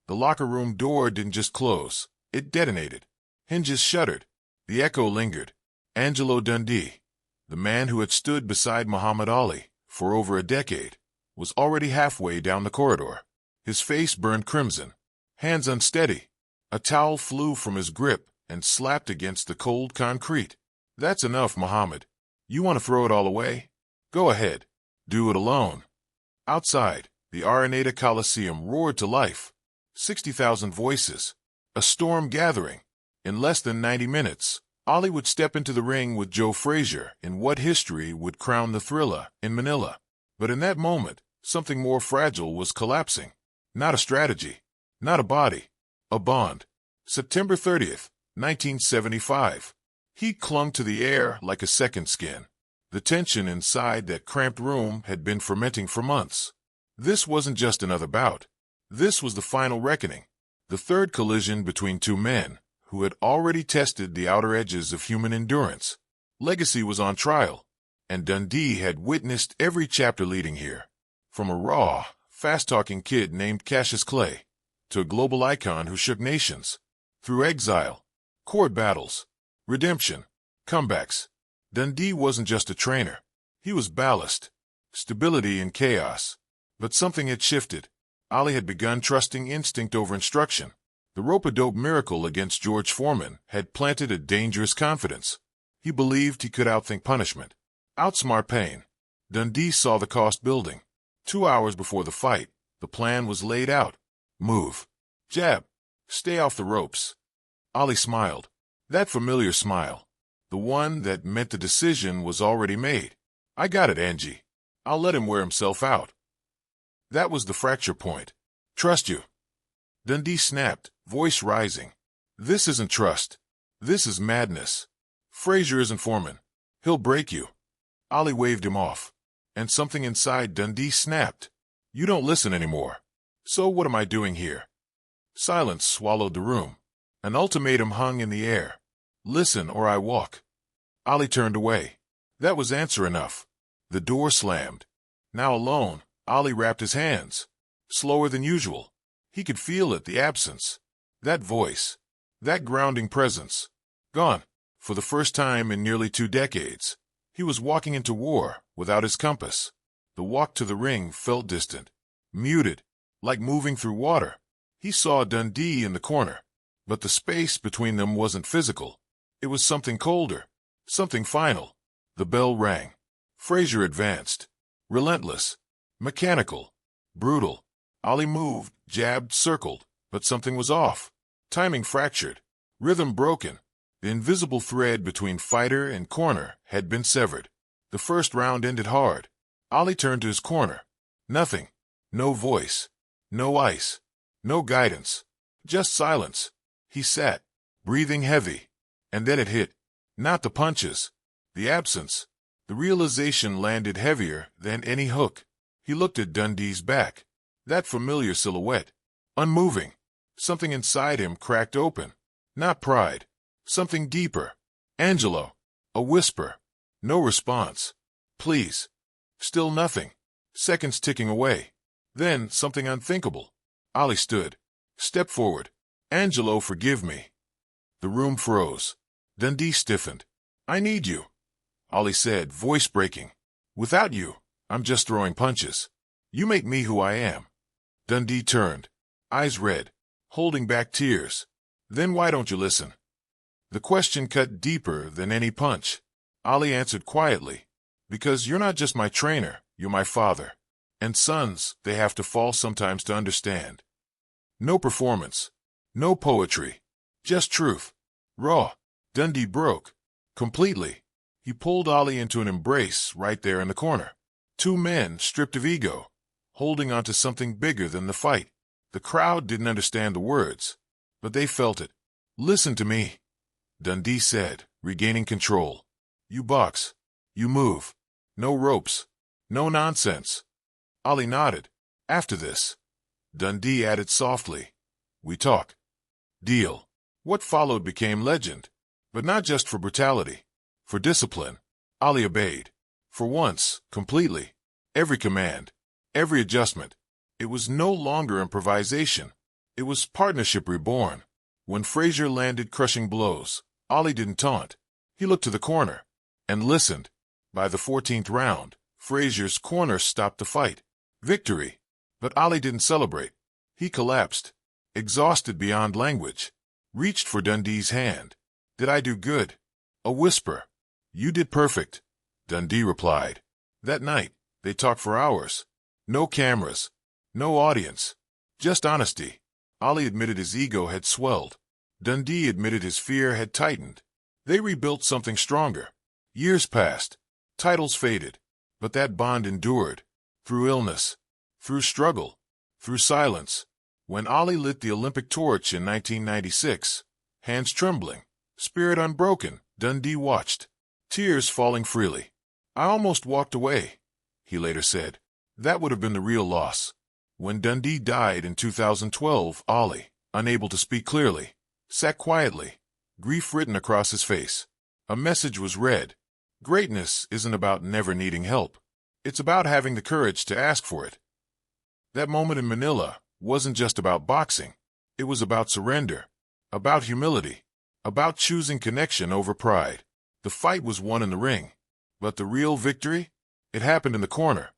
The locker room door didn't just close, it detonated. Hinges shuddered. The echo lingered. Angelo Dundee, the man who had stood beside Muhammad Ali for over a decade, was already halfway down the corridor. His face burned crimson, hands unsteady. A towel flew from his grip and slapped against the cold concrete. "That's enough, Muhammad. You want to throw it all away? Go ahead. Do it alone." Outside, the Araneda Coliseum roared to life. 60,000 voices. A storm gathering. In less than 90 minutes, Ali would step into the ring with Joe Frazier in what history would crown the Thrilla in Manila. But in that moment, something more fragile was collapsing. Not a strategy, not a body, a bond. September 30th, 1975. Heat clung to the air like a second skin. The tension inside that cramped room had been fermenting for months. This wasn't just another bout. This was the final reckoning, the third collision between two men who had already tested the outer edges of human endurance. Legacy was on trial, and Dundee had witnessed every chapter leading here. From a raw, fast-talking kid named Cassius Clay to a global icon who shook nations. Through exile, court battles, redemption, comebacks, Dundee wasn't just a trainer. He was ballast, stability in chaos. But something had shifted. Ali had begun trusting instinct over instruction. The rope-a-dope miracle against George Foreman had planted a dangerous confidence. He believed he could outthink punishment, outsmart pain. Dundee saw the cost building. 2 hours before the fight, the plan was laid out. Move. Jab. Stay off the ropes. Ali smiled. That familiar smile. The one that meant the decision was already made. "I got it, Angie. I'll let him wear himself out." That was the fracture point. "Trust you." Dundee snapped, voice rising. "This isn't trust. This is madness. Frazier isn't Foreman. He'll break you." Ali waved him off, and something inside Dundee snapped. "You don't listen anymore. So what am I doing here?" Silence swallowed the room. An ultimatum hung in the air. "Listen or I walk." Ali turned away. That was answer enough. The door slammed. Now alone, Ali wrapped his hands. Slower than usual. He could feel it, the absence. That voice. That grounding presence. Gone. For the first time in nearly 2 decades. He was walking into war without his compass. The walk to the ring felt distant, muted, like moving through water. He saw Dundee in the corner, but the space between them wasn't physical. It was something colder, something final. The bell rang. Frazier advanced. Relentless. Mechanical. Brutal. Ali moved, jabbed, circled, but something was off. Timing fractured. Rhythm broken. The invisible thread between fighter and corner had been severed. The first round ended hard. Ali turned to his corner. Nothing. No voice. No ice. No guidance. Just silence. He sat, breathing heavy. And then it hit. Not the punches. The absence. The realization landed heavier than any hook. He looked at Dundee's back. That familiar silhouette. Unmoving. Something inside him cracked open. Not pride. Something deeper. Angelo. A whisper. No response. Please. Still nothing. Seconds ticking away. Then something unthinkable. Ali stood. Step forward. "Angelo, forgive me." The room froze. Dundee stiffened. "I need you," Ali said, voice breaking. "Without you, I'm just throwing punches. You make me who I am." Dundee turned, eyes red, holding back tears. "Then why don't you listen?" The question cut deeper than any punch. Ali answered quietly. "Because you're not just my trainer, you're my father. And sons, they have to fall sometimes to understand." No performance. No poetry. Just truth. Raw. Dundee broke. Completely. He pulled Ali into an embrace right there in the corner. Two men stripped of ego, holding on to something bigger than the fight. The crowd didn't understand the words, but they felt it. "Listen to me," Dundee said, regaining control. "You box. You move. No ropes. No nonsense." Ali nodded. "After this," Dundee added softly, "we talk." Deal. What followed became legend, but not just for brutality. For discipline. Ali obeyed. For once, completely. Every command. Every adjustment. It was no longer improvisation. It was partnership reborn. When Frazier landed crushing blows, Ali didn't taunt. He looked to the corner and listened. By the 14th round, Frazier's corner stopped the fight. Victory. But Ali didn't celebrate. He collapsed, exhausted beyond language. Reached for Dundee's hand. "Did I do good?" A whisper. "You did perfect," Dundee replied. That night, they talked for hours. No cameras. No audience. Just honesty. Ali admitted his ego had swelled. Dundee admitted his fear had tightened. They rebuilt something stronger. Years passed. Titles faded. But that bond endured. Through illness. Through struggle. Through silence. When Ali lit the Olympic torch in 1996, hands trembling, spirit unbroken, Dundee watched. Tears falling freely. "I almost walked away," he later said. That would have been the real loss. When Dundee died in 2012, Ali, unable to speak clearly, sat quietly, grief written across his face. A message was read. Greatness isn't about never needing help. It's about having the courage to ask for it. That moment in Manila wasn't just about boxing. It was about surrender, about humility, about choosing connection over pride. The fight was won in the ring. But the real victory? It happened in the corner.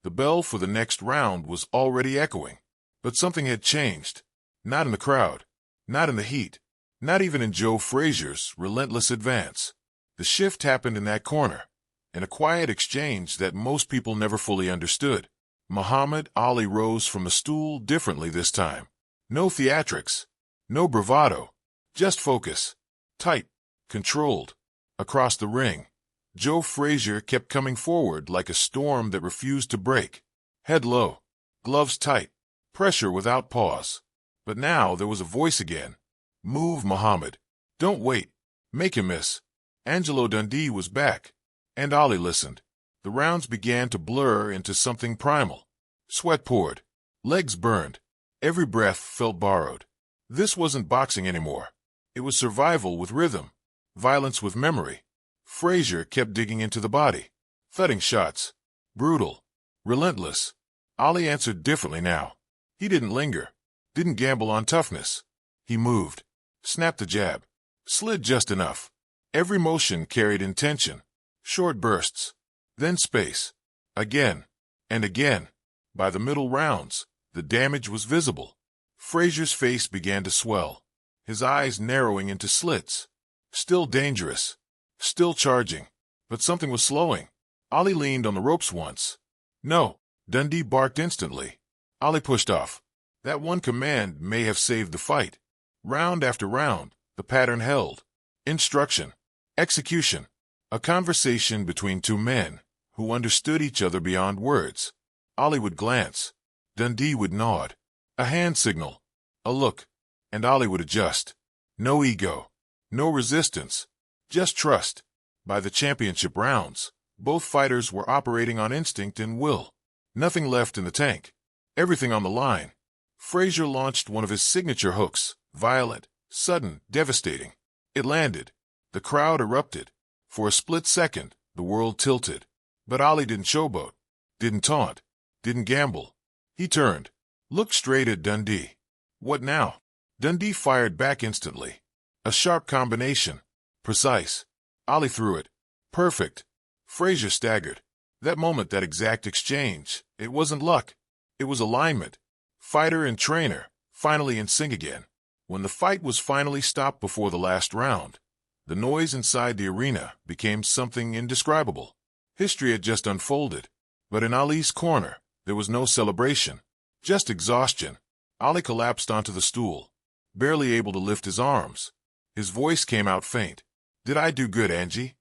The bell for the next round was already echoing. But something had changed. Not in the crowd. Not in the heat. Not even in Joe Frazier's relentless advance. The shift happened in that corner. In a quiet exchange that most people never fully understood. Muhammad Ali rose from the stool differently this time. No theatrics. No bravado. Just focus. Tight. Controlled. Across the ring, Joe Frazier kept coming forward like a storm that refused to break. Head low. Gloves tight. Pressure without pause. But now there was a voice again. "Move, Muhammad. Don't wait. Make him miss." Angelo Dundee was back. And Ali listened. The rounds began to blur into something primal. Sweat poured. Legs burned. Every breath felt borrowed. This wasn't boxing anymore. It was survival with rhythm. Violence with memory. Frazier kept digging into the body. Thudding shots. Brutal. Relentless. Ali answered differently now. He didn't linger. Didn't gamble on toughness. He moved. Snapped the jab. Slid just enough. Every motion carried intention. Short bursts. Then space. Again. And again. By the middle rounds, the damage was visible. Frazier's face began to swell. His eyes narrowing into slits. Still dangerous. Still charging. But something was slowing. Ali leaned on the ropes once. "No." Dundee barked instantly. Ali pushed off. That one command may have saved the fight. Round after round, the pattern held. Instruction. Execution. A conversation between two men who understood each other beyond words. Ali would glance. Dundee would nod. A hand signal. A look. And Ali would adjust. No ego. No resistance. Just trust. By the championship rounds, both fighters were operating on instinct and will. Nothing left in the tank. Everything on the line. Frazier launched one of his signature hooks. Violent, sudden, devastating. It landed. The crowd erupted. For a split second, the world tilted. But Ali didn't showboat. Didn't taunt. Didn't gamble. He turned. Looked straight at Dundee. "What now?" Dundee fired back instantly. A sharp combination. Precise. Ali threw it. Perfect. Frazier staggered. That moment, that exact exchange, it wasn't luck. It was alignment. Fighter and trainer, finally in sync again. When the fight was finally stopped before the last round, the noise inside the arena became something indescribable. History had just unfolded. But in Ali's corner, there was no celebration. Just exhaustion. Ali collapsed onto the stool, barely able to lift his arms. His voice came out faint. "Did I do good, Angie?"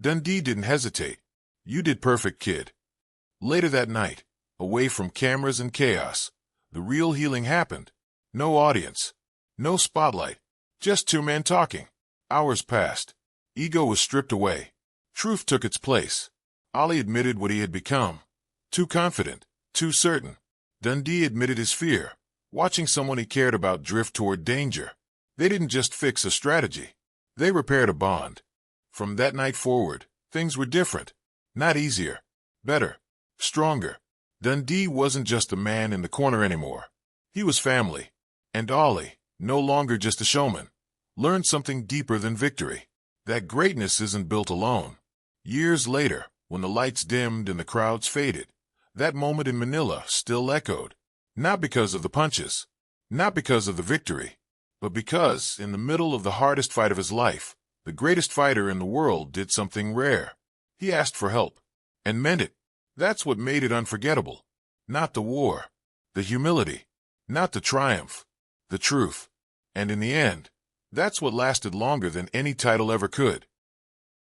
Dundee didn't hesitate. "You did perfect, kid." Later that night, away from cameras and chaos, the real healing happened. No audience. No spotlight. Just two men talking. Hours passed. Ego was stripped away. Truth took its place. Ali admitted what he had become. Too confident. Too certain. Dundee admitted his fear. Watching someone he cared about drift toward danger. They didn't just fix a strategy. They repaired a bond. From that night forward, things were different. Not easier. Better. Stronger. Dundee wasn't just a man in the corner anymore. He was family. And Ollie, no longer just a showman, learned something deeper than victory. That greatness isn't built alone. Years later, when the lights dimmed and the crowds faded, that moment in Manila still echoed. Not because of the punches, not because of the victory, but because, in the middle of the hardest fight of his life, the greatest fighter in the world did something rare. He asked for help, and meant it. That's what made it unforgettable. Not the war, the humility, not the triumph, the truth. And in the end, that's what lasted longer than any title ever could.